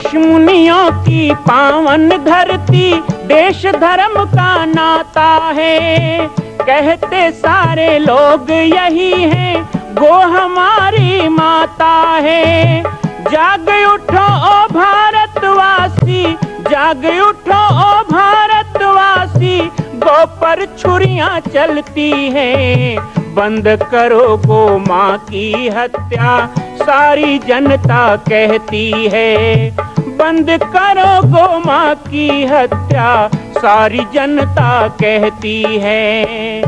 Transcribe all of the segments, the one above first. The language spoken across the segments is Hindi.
ऋषि मुनियों की पावन धरती, देश धर्म का नाता है। कहते सारे लोग यही हैं, गो हमारी माता है। जाग उठो ओ भारतवासी, जाग उठो ओ भारतवासी, गो पर छुरियां चलती हैं। बंद करो गो माँ की हत्या, सारी जनता कहती है। बंद करो गो माँ की हत्या, सारी जनता कहती है।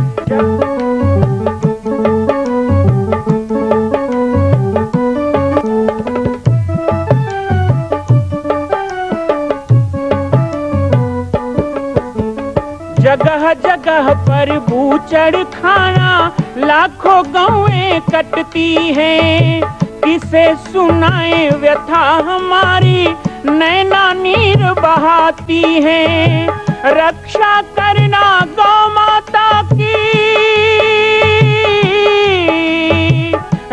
जगह जगह पर बूचड़ खाना, लाखों गौएं कटती हैं। किसे सुनाए व्यथा हमारी, नैना नीर बहाती हैं। रक्षा करना गौ माता की,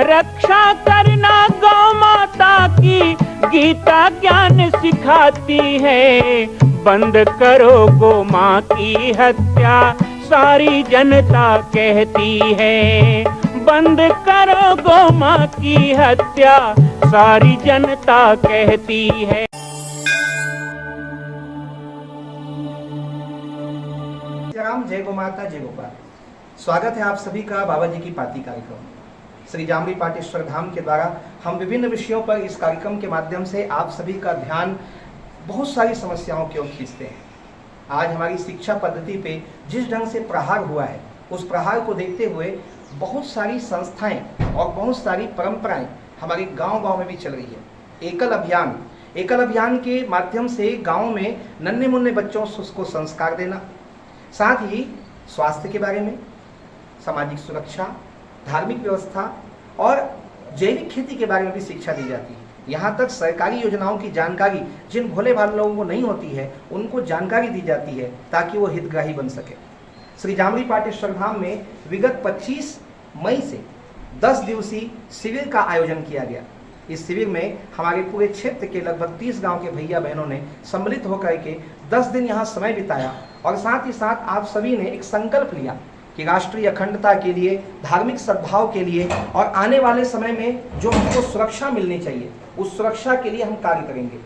रक्षा करना गौ माता की, गीता ज्ञान सिखाती है। बंद करो गो माँ की हत्या, सारी जनता कहती है। बंद करो गो माँ की हत्या, सारी जनता कहती है। राम, जय गो माता, जय गोपाल। स्वागत है आप सभी का बाबा जी की पाती कार्यक्रम श्री जामरी पाटेश्वर धाम के द्वारा। हम विभिन्न विषयों पर इस कार्यक्रम के माध्यम से आप सभी का ध्यान बहुत सारी समस्याओं की ओर खींचते हैं। आज हमारी शिक्षा पद्धति पे जिस ढंग से प्रहार हुआ है, उस प्रहार को देखते हुए बहुत सारी संस्थाएं और बहुत सारी परंपराएं हमारे गांव-गांव में भी चल रही है। एकल अभियान के माध्यम से गांव में नन्हे मुन्ने बच्चों को संस्कार देना, साथ ही स्वास्थ्य के बारे में, सामाजिक सुरक्षा, धार्मिक व्यवस्था और जैविक खेती के बारे में भी शिक्षा दी जाती है। यहाँ तक सरकारी योजनाओं की जानकारी जिन भोले भाले लोगों को नहीं होती है, उनको जानकारी दी जाती है ताकि वो हितग्राही बन सके। श्री जामरी पाटेश्वर धाम में विगत 25 मई से 10 दिवसीय शिविर का आयोजन किया गया। इस शिविर में हमारे पूरे क्षेत्र के लगभग 30 गांव के भैया बहनों ने सम्मिलित होकर के 10 दिन यहाँ समय बिताया और साथ ही साथ आप सभी ने एक संकल्प लिया कि राष्ट्रीय अखंडता के लिए, धार्मिक सद्भाव के लिए और आने वाले समय में जो हमको सुरक्षा मिलनी चाहिए, उस सुरक्षा के लिए हम कार्य करेंगे।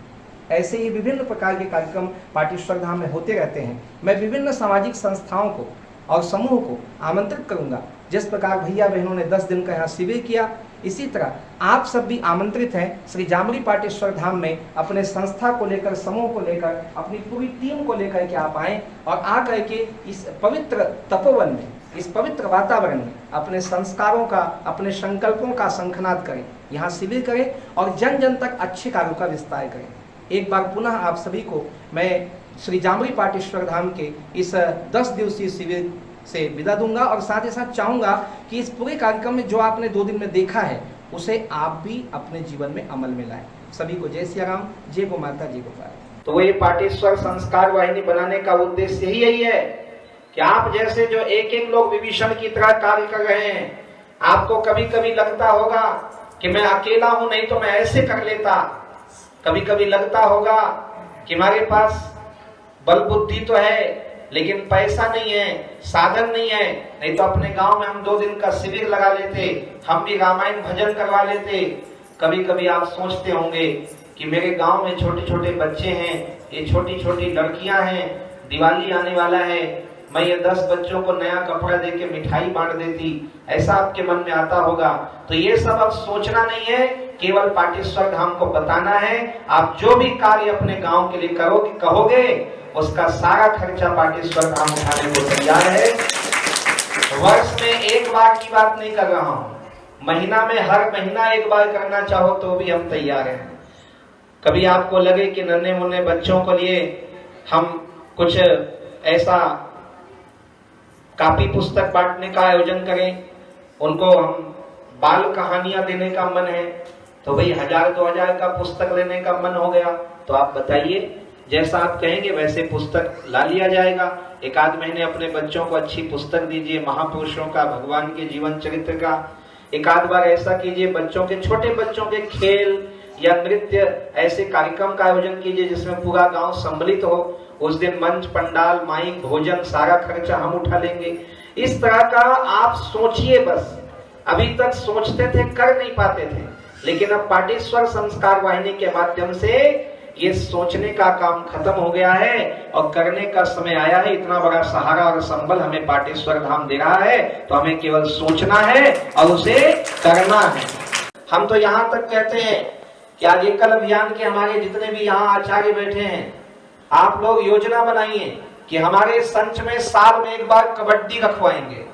ऐसे ही विभिन्न प्रकार के कार्यक्रम पाटेश्वर धाम में होते रहते हैं। मैं विभिन्न सामाजिक संस्थाओं को और समूह को आमंत्रित करूंगा। जिस प्रकार भैया बहनों ने 10 दिन का यहाँ शिविर किया, इसी तरह आप सब भी आमंत्रित हैं श्री जामरी पाटेश्वर धाम में अपने संस्था को लेकर, समूह को लेकर, अपनी पूरी टीम को लेकर के आप आएँ और आ करके इस पवित्र तपोवन में, इस पवित्र वातावरण में अपने संस्कारों का, अपने संकल्पों का शंखनाद करें, यहाँ शिविर करें और जन जन तक अच्छे कार्यों का विस्तार करें। एक बार पुनः आप सभी को मैं श्री जामरी पाटेश्वर धाम के इस 10 दिवसीय शिविर से विदा दूंगा और साथ ही साथ चाहूंगा कि इस पूरे कार्यक्रम में जो आपने 2 दिन में देखा है, उसे आप भी अपने जीवन में अमल में लाएं। सभी को जय सिया राम, जय गो माता, जय गोपाल। तो ये पाटेश्वर संस्कार वाहिनी बनाने का उद्देश्य ही यही है कि आप जैसे जो एक एक लोग विभीषण की तरह कार्य कर रहे हैं, आपको कभी कभी लगता होगा कि मैं अकेला हूं, नहीं तो मैं ऐसे कर लेता। कभी कभी लगता होगा कि हमारे पास बल बुद्धि तो है लेकिन पैसा नहीं है, साधन नहीं है, नहीं तो अपने गांव में हम 2 दिन का शिविर लगा लेते, हम भी रामायण भजन करवा लेते। कभी कभी आप सोचते होंगे कि मेरे गांव में छोटे छोटे बच्चे हैं, ये छोटी छोटी लड़कियां हैं, दिवाली आने वाला है, मैं ये 10 बच्चों को नया कपड़ा देके मिठाई बांट देती, ऐसा आपके मन में आता होगा। तो ये सब अब सोचना नहीं है, केवल पाटेश्वर धाम को बताना है। आप जो भी कार्य अपने गांव के लिए कहोगे, उसका सारा खर्चा पाटेश्वर धाम उठाने को तैयार है। वर्ष में एक बार की बात नहीं कर रहा हूं, महीना में हर महीना एक बार करना चाहो तो भी हम तैयार हैं। कभी आपको लगे कि नन्हे मुन्ने बच्चों को लिए हम कुछ ऐसा कापी पुस्तक बांटने का आयोजन करें, उनको हम बाल कहानियां देने का मन है, तो भाई 1000-2000 का पुस्तक लेने का मन हो गया तो आप बताइए, जैसा आप कहेंगे वैसे पुस्तक ला लिया जाएगा। 1-आध महीने अपने बच्चों को अच्छी पुस्तक दीजिए, महापुरुषों का, भगवान के जीवन चरित्र का। 1-आध बार ऐसा कीजिए, बच्चों के, छोटे बच्चों के खेल, या नृत्य ऐसे कार्यक्रम का आयोजन कीजिए जिसमें पूरा गांव सम्मिलित हो। उस दिन मंच, पंडाल, माइक, भोजन सारा खर्चा हम उठा लेंगे। इस तरह का आप सोचिए बस। अभी तक सोचते थे, कर नहीं पाते थे, लेकिन अब पाटेश्वर संस्कार वाहिनी के माध्यम से ये सोचने का काम खत्म हो गया है और करने का समय आया है। इतना बड़ा सहारा और संबल हमें पाटेश्वर धाम दे रहा है, तो हमें केवल सोचना है और उसे करना है। हम तो यहाँ तक कहते हैं कि आज एकल अभियान के हमारे जितने भी यहाँ आचार्य बैठे हैं, आप लोग योजना बनाइए कि हमारे संच में साल में एक बार कबड्डी रखवाएंगे।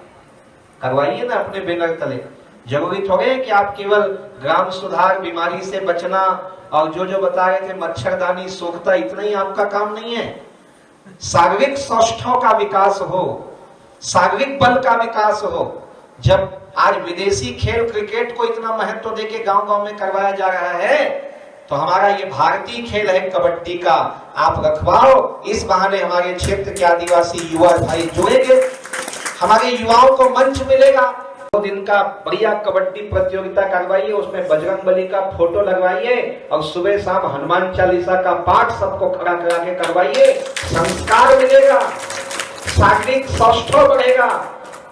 करवाइए ना अपने बैनर तले। जरूरी थोड़े है कि आप केवल ग्राम सुधार, बीमारी से बचना और जो बता रहे थे मच्छरदानी, सोखता, इतना ही आपका काम नहीं है। शारीरिक सौष्ठव का विकास हो, शारीरिक बल का विकास हो। जब आज विदेशी खेल क्रिकेट को इतना महत्व देके गांव-गांव में करवाया जा रहा है, तो हमारा ये भारतीय खेल है कबड्डी का, आप रखवाओ। इस बहाने हमारे क्षेत्र के आदिवासी युवा भाई जुड़ेंगे, हमारे युवाओं को मंच मिलेगा। 2 दिन का बढ़िया कबड्डी प्रतियोगिता करवाइए, उसमें बजरंगबली का फोटो लगवाइए और सुबह शाम हनुमान चालीसा का पाठ सबको खड़ा करा के करवाइए। संस्कार मिलेगा, शारीरिक सौष्ठव बढ़ेगा,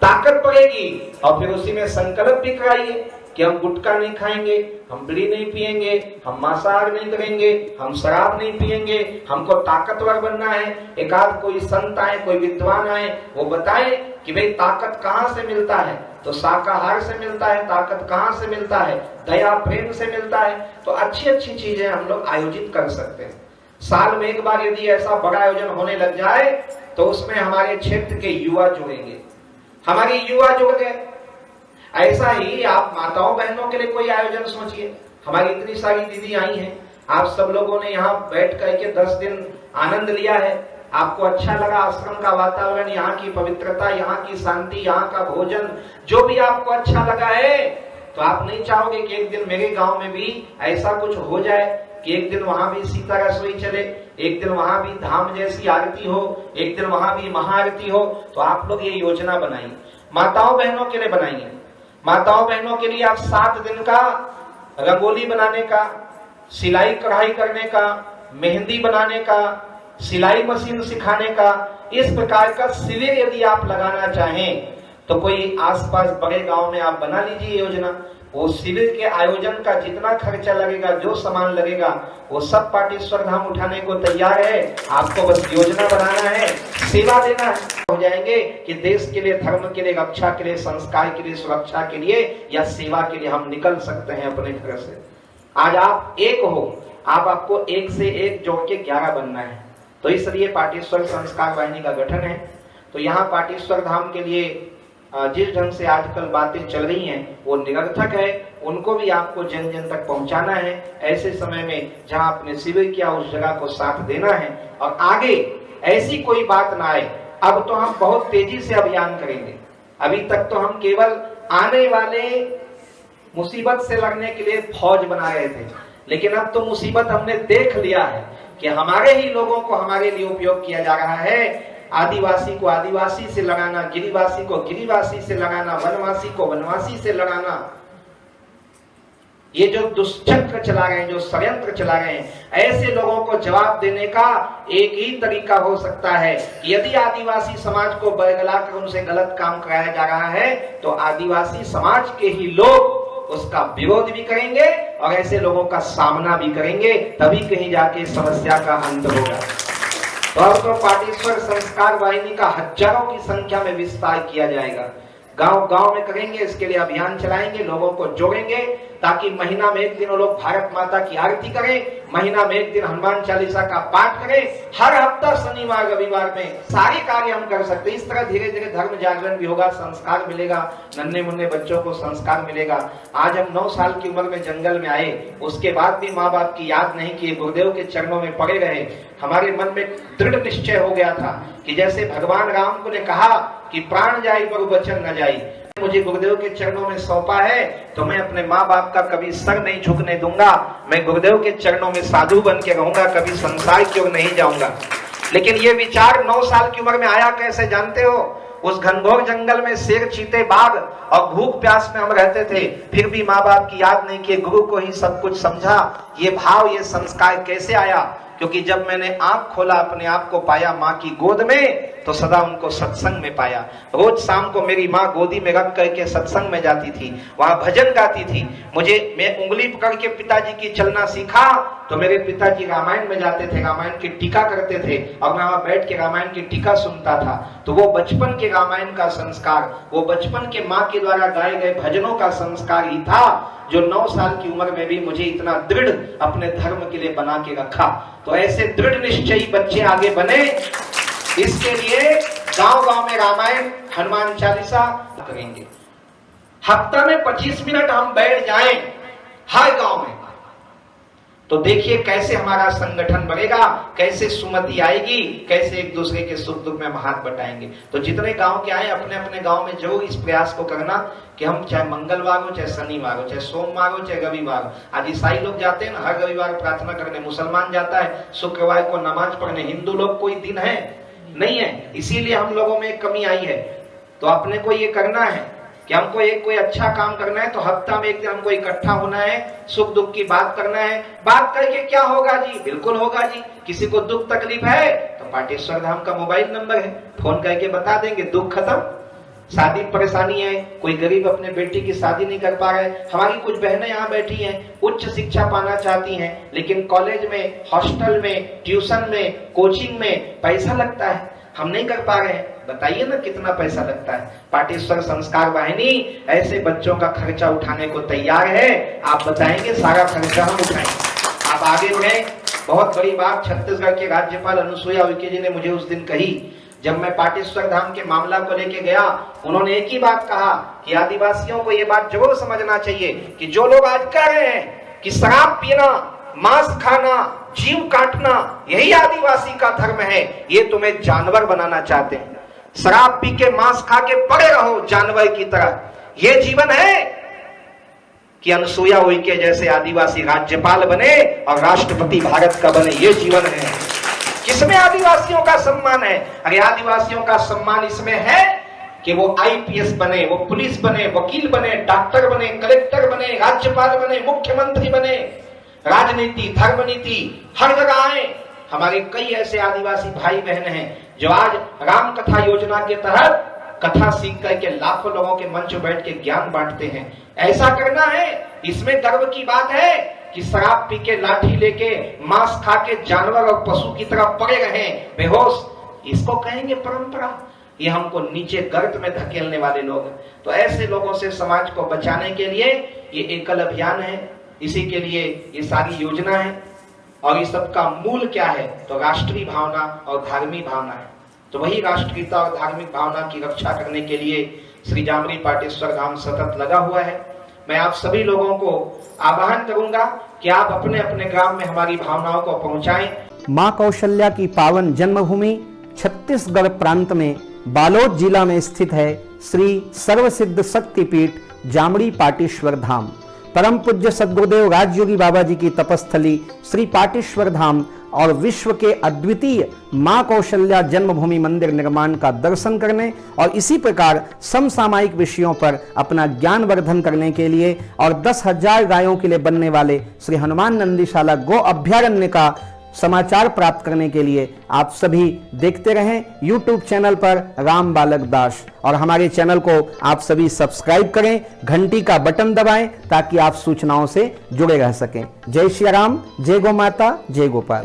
ताकत बढ़ेगी। और फिर उसी में संकल्प भी कराइए कि हम गुटखा नहीं खाएंगे, हम बीड़ी नहीं पिएंगे, हम मांसाहार नहीं करेंगे, हम शराब नहीं पिएंगे, हमको ताकतवर बनना है। एक आध कोई संत आए, कोई विद्वान आए, वो बताए कि भाई ताकत कहाँ से मिलता है, तो शाकाहार से मिलता है। ताकत कहाँ से मिलता है? दया प्रेम से मिलता है। तो अच्छी अच्छी चीजें हम लोग आयोजित कर सकते हैं। साल में एक बार यदि ऐसा बड़ा आयोजन होने लग जाए तो उसमें हमारे क्षेत्र के युवा जुड़ेंगे, हमारे युवा जुड़ गए। ऐसा ही आप माताओं बहनों के लिए कोई आयोजन सोचिए। हमारी इतनी सारी दीदी आई हैं, आप सब लोगों ने यहाँ बैठ करके 10 दिन आनंद लिया है, आपको अच्छा लगा। आश्रम का वातावरण, यहाँ की पवित्रता, यहाँ की शांति, यहाँ का भोजन, जो भी आपको अच्छा लगा है, तो आप नहीं चाहोगे कि एक दिन मेरे गांव में भी ऐसा कुछ हो जाए कि एक दिन वहां भी सीता रसोई चले, एक दिन वहां भी धाम जैसी आरती हो, एक दिन वहां भी महाआरती हो। तो आप लोग ये योजना बनाइए, माताओं बहनों के लिए बनाइए। माताओं बहनों के लिए आप 7 दिन का रंगोली बनाने का, सिलाई कढ़ाई करने का, मेहंदी बनाने का, सिलाई मशीन सिखाने का, इस प्रकार का शिविर यदि आप लगाना चाहें तो कोई आसपास बड़े गांव में आप बना लीजिए योजना। वो शिविर के आयोजन का जितना खर्चा लगेगा, जो सामान लगेगा, वो सब पाटेश्वर धाम उठाने को तैयार है। आपको बस योजना बनाना है, सेवा देना है। हो जाएंगे कि देश के लिए, धर्म के लिए, रक्षा के लिए, संस्कार के लिए, सुरक्षा के लिए या सेवा के लिए हम निकल सकते हैं अपने घर से। आज आप एक हो, आपको एक से एक जोड़ के 11 बनना है। तो इसलिए पाटेश्वर संस्कार वाहिनी का गठन है। तो यहाँ पाटेश्वर धाम के लिए जिस ढंग से आजकल बातें चल रही हैं वो निरर्थक है, उनको भी आपको जन जन तक पहुंचाना है। ऐसे समय में जहां आपने शिविर किया उस जगह को साथ देना है और आगे ऐसी कोई बात ना आए। अब तो हम बहुत तेजी से अभियान करेंगे। अभी तक तो हम केवल आने वाले मुसीबत से लड़ने के लिए फौज बना रहे थे, लेकिन अब तो मुसीबत हमने देख लिया है कि हमारे ही लोगों को हमारे लिए उपयोग किया जा रहा है। आदिवासी को आदिवासी से लड़ाना, गिरिवासी को गिरिवासी से लड़ाना, वनवासी को वनवासी से लड़ाना, ये जो दुष्चक्र चला रहे हैं, जो षड्यंत्र चला रहे हैं, ऐसे लोगों को जवाब देने का एक ही तरीका हो सकता है। यदि आदिवासी समाज को बरगलाकर उनसे गलत काम कराया जा रहा है तो आदिवासी समाज के ही लोग उसका विरोध भी करेंगे और ऐसे लोगों का सामना भी करेंगे, तभी कहीं जाके समस्या का अंत होगा। तो अब तो पाटेश्वर संस्कार वाहिनी का हजारों की संख्या में विस्तार किया जाएगा। गांव गांव में करेंगे, इसके लिए अभियान चलाएंगे, लोगों को जोड़ेंगे ताकि महीना में एक दिन वो लोग भारत माता की आरती करें, महीना में एक दिन हनुमान चालीसा का पाठ करें, हर हफ्ता शनिवार रविवार में सारे कार्य हम कर सकते हैं। इस तरह धीरे धीरे धर्म जागरण भी होगा, संस्कार मिलेगा, नन्हे मुन्ने बच्चों को संस्कार मिलेगा। आज हम 9 साल की उम्र में जंगल में आए, उसके बाद भी माँ बाप की याद नहीं किए, गुरुदेव के चरणों में पड़े रहे। हमारे मन में दृढ़ निश्चय हो गया था कि जैसे भगवान राम को ने कहा कि प्राण जाई पर वचन न जाई, मुझे गुरुदेव के चरणों में सौंपा है तो मैं अपने माँ बाप का कभी सर नहीं झुकने दूंगा। मैं गुरुदेव के चरणों में साधु बन के रहूंगा, कभी संसार की ओर नहीं जाऊंगा। लेकिन ये विचार 9 साल की उम्र में आया कैसे जानते हो? उस घनघोर जंगल में शेर, चीते, बाघ और भूख प्यास में हम रहते थे, फिर भी माँ बाप की याद नहीं किए, गुरु को ही सब कुछ समझा। ये भाव, ये संस्कार कैसे आया? क्योंकि जब मैंने आंख खोला, अपने आप को पाया माँ की गोद में, तो सदा उनको सत्संग में पाया। रोज शाम को मेरी माँ गोदी में रख करके सत्संग में जाती थी, वहां भजन गाती थी। मैं उंगली पकड़ के पिताजी की चलना सीखा, तो मेरे पिताजी रामायण में जाते थे, रामायण की टीका करते थे, और मैं वहां बैठ के रामायण की टीका सुनता था। तो वो बचपन के रामायण का संस्कार, वो बचपन के माँ के द्वारा गाए गए भजनों का संस्कार ही था, जो 9 साल की उम्र में भी मुझे इतना दृढ़ अपने धर्म के लिए बना के रखा। तो ऐसे दृढ़ निश्चयी बच्चे आगे बने, इसके लिए गांव-गांव में रामायण, हनुमान चालीसा करेंगे। हफ्ता में 25 मिनट हम बैठ जाएं हर गांव में, तो देखिए कैसे हमारा संगठन बढ़ेगा, कैसे सुमति आएगी, कैसे एक दूसरे के सुख दुख में हम हाथ बटाएंगे। तो जितने गांव के आए, अपने अपने गांव में जरूर इस प्रयास को करना कि हम चाहे मंगलवार हो, चाहे शनिवार हो, चाहे सोमवार हो, चाहे रविवार हो। आज ईसाई लोग जाते हैं ना हर रविवार प्रार्थना करने, मुसलमान जाता है शुक्रवार को नमाज पढ़ने, हिंदू लोग कोई दिन है नहीं है। इसीलिए हम लोगों में कमी आई है। तो अपने को ये करना है कि हमको एक कोई अच्छा काम करना है, तो हफ्ता में एक दिन हमको इकट्ठा होना है, सुख दुख की बात करना है। बात करके क्या होगा जी? बिल्कुल होगा जी। किसी को दुख तकलीफ है तो पाटेश्वर धाम का मोबाइल नंबर है, फोन करके बता देंगे, दुख खत्म। शादी परेशानी है, कोई गरीब अपने बेटी की शादी नहीं कर पा रहे, हमारी कुछ बहनें यहाँ बैठी हैं, उच्च शिक्षा पाना चाहती हैं, लेकिन कॉलेज में, हॉस्टल में, ट्यूशन में, कोचिंग में पैसा लगता है, हम नहीं कर पा रहे हैं। बताइए ना कितना पैसा लगता है। पाटेश्वर संस्कार वाहिनी ऐसे बच्चों का खर्चा उठाने को तैयार है। आप बताएंगे सारा खर्चा हम उठाएंगे। आप आगे बढ़े। बहुत बड़ी बात छत्तीसगढ़ के राज्यपाल अनुसुईया उइके जी ने मुझे उस दिन कही, जब मैं पाटेश्वर धाम के मामला को लेके गया। उन्होंने एक ही बात कहा कि आदिवासियों को ये बात जरूर समझना चाहिए कि जो लोग आज कह रहे हैं कि शराब पीना, मांस खाना, जीव काटना यही आदिवासी का धर्म है, ये तुम्हें जानवर बनाना चाहते हैं। शराब पी के, मांस खा के पड़े रहो जानवर की तरह, ये जीवन है? कि अनुसुईया उइके जैसे आदिवासी राज्यपाल बने और राष्ट्रपति भारत का बने, ये जीवन है? किसमें आदिवासियों का सम्मान है? अरे आदिवासियों का सम्मान इसमें है कि वो आईपीएस बने, वो पुलिस बने, वकील बने, डॉक्टर बने, कलेक्टर बने, राज्यपाल बने, मुख्यमंत्री बने, राजनीति, धर्म नीति हर जगह आए। हमारे कई ऐसे आदिवासी भाई बहन हैं जो आज राम कथा योजना के तहत कथा सीख करके लाखों लोगों के मंच बैठ के ज्ञान बांटते हैं। ऐसा करना है, इसमें गर्व की बात है कि शराब पी के, लाठी लेके, मांस खा के जानवर और पशु की तरह पड़े रहे बेहोश, इसको कहेंगे परंपरा? ये हमको नीचे गर्त में धकेलने वाले लोग। तो ऐसे लोगों से समाज को बचाने के लिए ये एकल अभियान है, इसी के लिए ये सारी योजना है। और इस सब का मूल क्या है? तो राष्ट्रीय भावना और धार्मिक भावना है। तो वही राष्ट्रीयता और धार्मिक भावना की रक्षा करने के लिए श्री जामरी पाटेश्वर धाम सतत लगा हुआ है। मैं आप सभी लोगों को आह्वान करूंगा कि आप अपने अपने ग्राम में हमारी भावनाओं को पहुंचाएं। मां कौशल्या की पावन जन्मभूमि छत्तीसगढ़ प्रांत में बालोद जिला में स्थित है श्री सर्वसिद्ध शक्तिपीठ जामरी पाटेश्वर धाम। परम पूज्य सद्गुरुदेव राजयोगी बाबा जी की तपस्थली श्री पाटेश्वर धाम और विश्व के अद्वितीय मां कौशल्या जन्मभूमि मंदिर निर्माण का दर्शन करने और इसी प्रकार समसामयिक विषयों पर अपना ज्ञान वर्धन करने के लिए और 10,000 गायों के लिए बनने वाले श्री हनुमान नंदीशाला गो अभ्यारण्य का समाचार प्राप्त करने के लिए आप सभी देखते रहें YouTube चैनल पर राम बालक दास, और हमारे चैनल को आप सभी सब्सक्राइब करें, घंटी का बटन दबाएं ताकि आप सूचनाओं से जुड़े रह सकें। जय श्री राम, जय गौ माता, जय गोपाल।